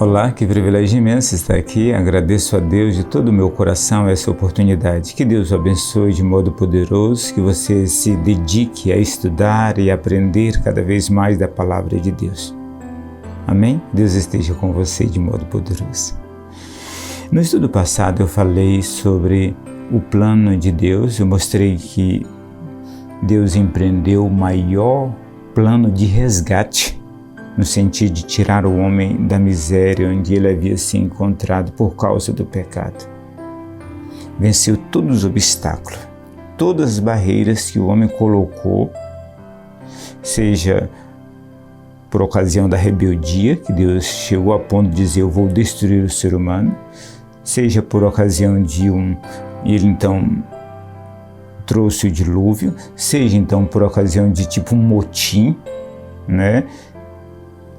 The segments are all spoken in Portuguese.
Olá, que privilégio imenso estar aqui. Agradeço a Deus de todo o meu coração essa oportunidade. Que Deus o abençoe de modo poderoso, que você se dedique a estudar e aprender cada vez mais da palavra de Deus. Amém? Deus esteja com você de modo poderoso. No estudo passado eu falei sobre o plano de Deus. Eu mostrei que Deus empreendeu o maior plano de resgate, no sentido de tirar o homem da miséria onde ele havia se encontrado por causa do pecado. Venceu todos os obstáculos, todas as barreiras que o homem colocou, seja por ocasião da rebeldia, que Deus chegou a ponto de dizer: eu vou destruir o ser humano, seja por ocasião de ele então trouxe o dilúvio, seja então por ocasião de tipo um motim, né?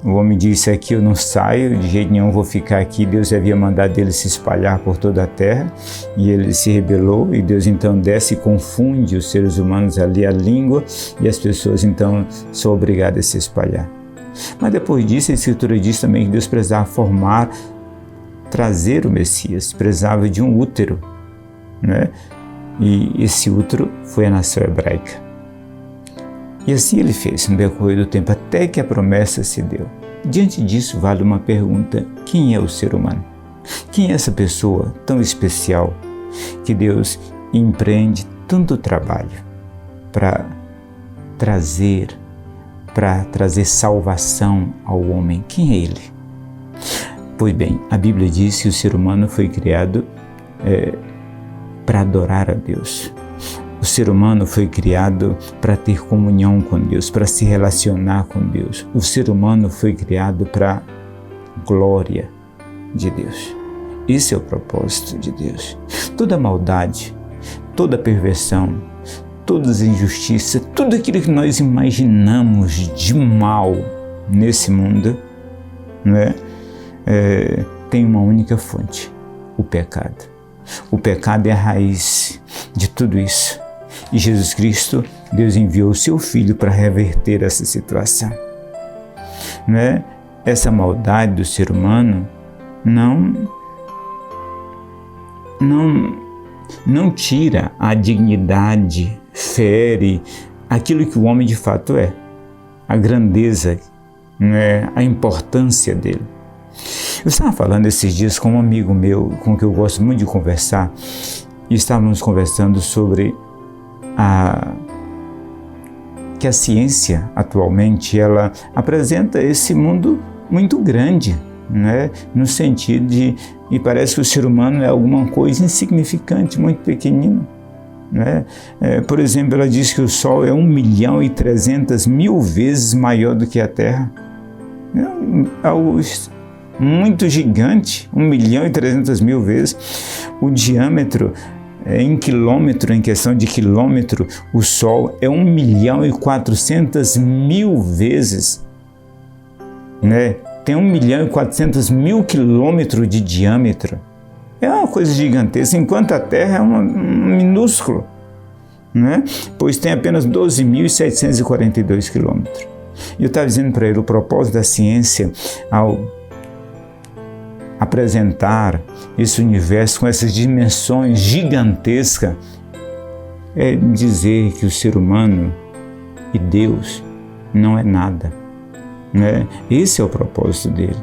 O homem disse: aqui eu não saio, de jeito nenhum vou ficar aqui. Deus havia mandado ele se espalhar por toda a terra e ele se rebelou, e Deus então desce e confunde os seres humanos ali, a língua, e as pessoas então são obrigadas a se espalhar. Mas depois disso a Escritura diz também que Deus precisava trazer o Messias, precisava de um útero, né? E esse útero foi a nação hebraica. E assim ele fez no decorrer do tempo, até que a promessa se deu. Diante disso, vale uma pergunta: quem é o ser humano? Quem é essa pessoa tão especial que Deus empreende tanto trabalho para trazer salvação ao homem? Quem é ele? Pois bem, a Bíblia diz que o ser humano foi criado para adorar a Deus. O ser humano foi criado para ter comunhão com Deus, para se relacionar com Deus. O ser humano foi criado para a glória de Deus. Esse é o propósito de Deus. Toda maldade, toda perversão, todas as injustiças, tudo aquilo que nós imaginamos de mal nesse mundo, né, tem uma única fonte: o pecado. O pecado é a raiz de tudo isso. E Jesus Cristo, Deus enviou o seu Filho para reverter essa situação, né? Essa maldade do ser humano não tira a dignidade, fere aquilo que o homem de fato é, a grandeza, né? A importância dele. Eu estava falando esses dias com um amigo meu, com quem eu gosto muito de conversar, e estávamos conversando sobre que a ciência atualmente ela apresenta esse mundo muito grande, né? No sentido e parece que o ser humano é alguma coisa insignificante, muito pequenino, né? Por exemplo, ela diz que o Sol é 1.300.000 vezes maior do que a Terra. É algo muito gigante, 1.300.000 vezes. O diâmetro em quilômetro, em questão de quilômetro, o Sol é 1.400.000 vezes, né? Tem 1.400.000 quilômetros de diâmetro. É uma coisa gigantesca, enquanto a Terra é minúsculo, né? Pois tem apenas 12.742 quilômetros. E eu estava dizendo para ele, o propósito da ciência, ao apresentar esse universo com essas dimensões gigantescas, é dizer que o ser humano e Deus não é nada, né? Esse é o propósito dele.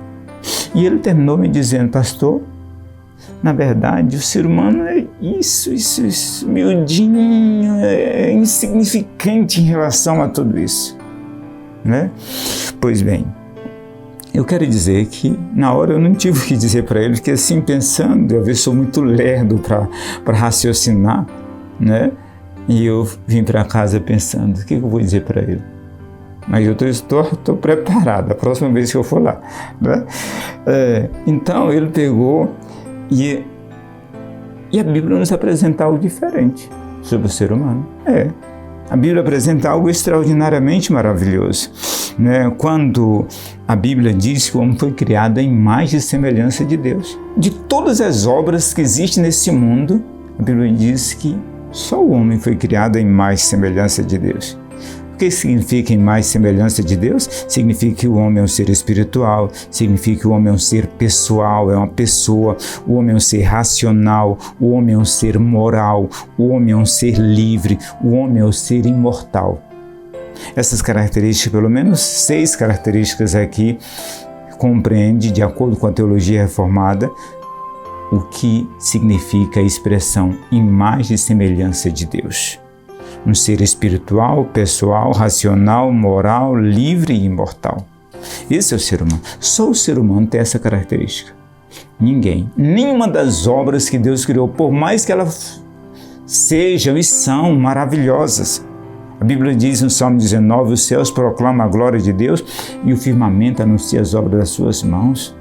E ele terminou me dizendo: pastor, na verdade o ser humano é isso, miudinho, é insignificante em relação a tudo isso, né? Pois bem, eu quero dizer que na hora eu não tive o que dizer para ele, porque assim, pensando, eu sou muito lerdo para raciocinar, né? E eu vim para casa pensando: o que eu vou dizer para ele? Mas eu estou preparado, a próxima vez que eu for lá, né? Então ele pegou e a Bíblia nos apresenta algo diferente sobre o ser humano. A Bíblia apresenta algo extraordinariamente maravilhoso, né? Quando a Bíblia diz que o homem foi criado à imagem e semelhança de Deus. De todas as obras que existem nesse mundo, a Bíblia diz que só o homem foi criado à imagem e semelhança de Deus. O que significa imagem e semelhança de Deus? Significa que o homem é um ser espiritual, significa que o homem é um ser pessoal, é uma pessoa, o homem é um ser racional, o homem é um ser moral, o homem é um ser livre, o homem é um ser imortal. Essas características, pelo menos 6 características aqui, compreende, de acordo com a teologia reformada, o que significa a expressão imagem e semelhança de Deus. Um ser espiritual, pessoal, racional, moral, livre e imortal. Esse é o ser humano. Só o ser humano tem essa característica. Ninguém, nenhuma das obras que Deus criou, por mais que elas sejam e são maravilhosas. A Bíblia diz no Salmo 19, os céus proclamam a glória de Deus e o firmamento anuncia as obras das suas mãos.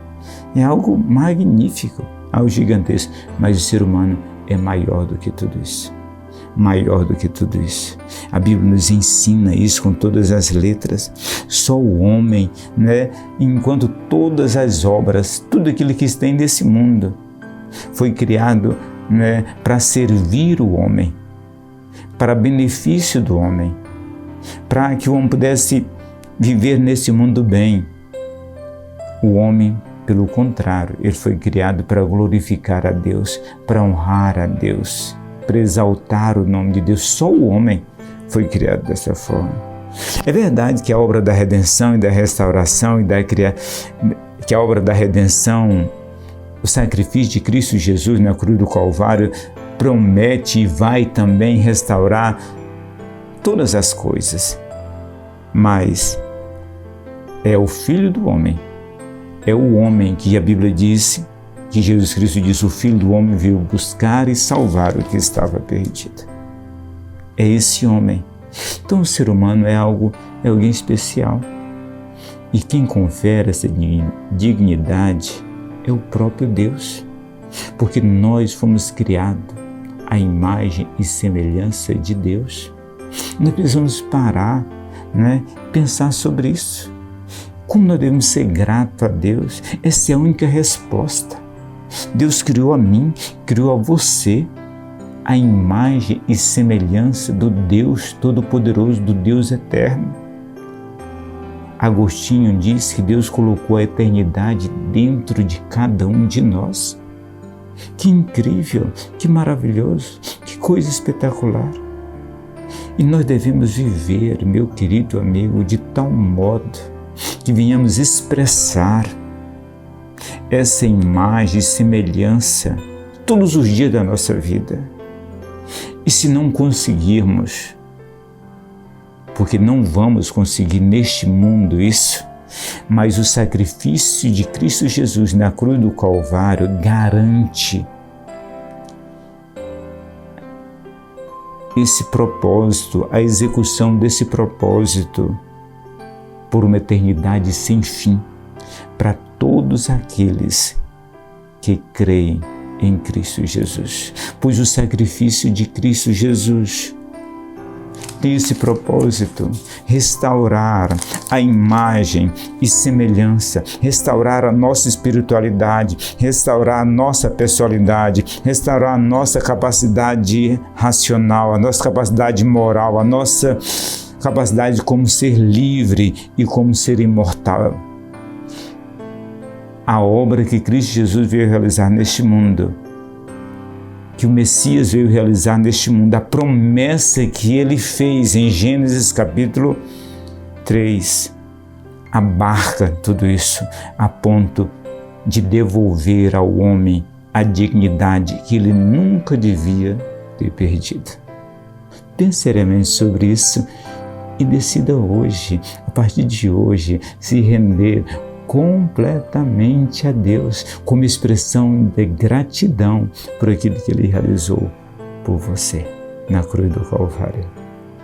É algo magnífico, algo gigantesco, mas o ser humano é maior do que tudo isso. Maior do que tudo isso. A Bíblia nos ensina isso com todas as letras. Só o homem, enquanto todas as obras, tudo aquilo que tem nesse mundo, foi criado para servir o homem, para benefício do homem, para que o homem pudesse viver nesse mundo bem. O homem, pelo contrário, ele foi criado para glorificar a Deus, para honrar a Deus, para exaltar o nome de Deus. Só o homem foi criado dessa forma. É verdade que a obra da redenção e da restauração que a obra da redenção, o sacrifício de Cristo Jesus na cruz do Calvário, promete e vai também restaurar todas as coisas. Mas é o Filho do homem, é o homem que a Bíblia diz, que Jesus Cristo disse, o Filho do homem veio buscar e salvar o que estava perdido. É esse homem. Então o ser humano é alguém especial. E quem confere essa dignidade é o próprio Deus. Porque nós fomos criados à imagem e semelhança de Deus. Nós precisamos parar, pensar sobre isso. Como nós devemos ser gratos a Deus? Essa é a única resposta. Deus criou a mim, criou a você, a imagem e semelhança do Deus Todo-Poderoso, do Deus Eterno. Agostinho diz que Deus colocou a eternidade dentro de cada um de nós. Que incrível, que maravilhoso, que coisa espetacular. E nós devemos viver, meu querido amigo, de tal modo que venhamos expressar essa imagem e semelhança todos os dias da nossa vida. E se não conseguirmos, porque não vamos conseguir neste mundo isso, mas o sacrifício de Cristo Jesus na cruz do Calvário garante esse propósito, a execução desse propósito por uma eternidade sem fim para todos aqueles que creem em Cristo Jesus. Pois o sacrifício de Cristo Jesus tem esse propósito: restaurar a imagem e semelhança, restaurar a nossa espiritualidade, restaurar a nossa personalidade, restaurar a nossa capacidade racional, a nossa capacidade moral, a nossa capacidade como ser livre e como ser imortal. A obra que Cristo Jesus veio realizar neste mundo, que o Messias veio realizar neste mundo, a promessa que ele fez em Gênesis capítulo 3, abarca tudo isso a ponto de devolver ao homem a dignidade que ele nunca devia ter perdido. Pense seriamente sobre isso e decida hoje, a partir de hoje, se render completamente a Deus, como expressão de gratidão por aquilo que Ele realizou por você na cruz do Calvário.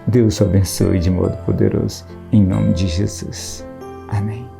Deus o abençoe de modo poderoso, em nome de Jesus. Amém.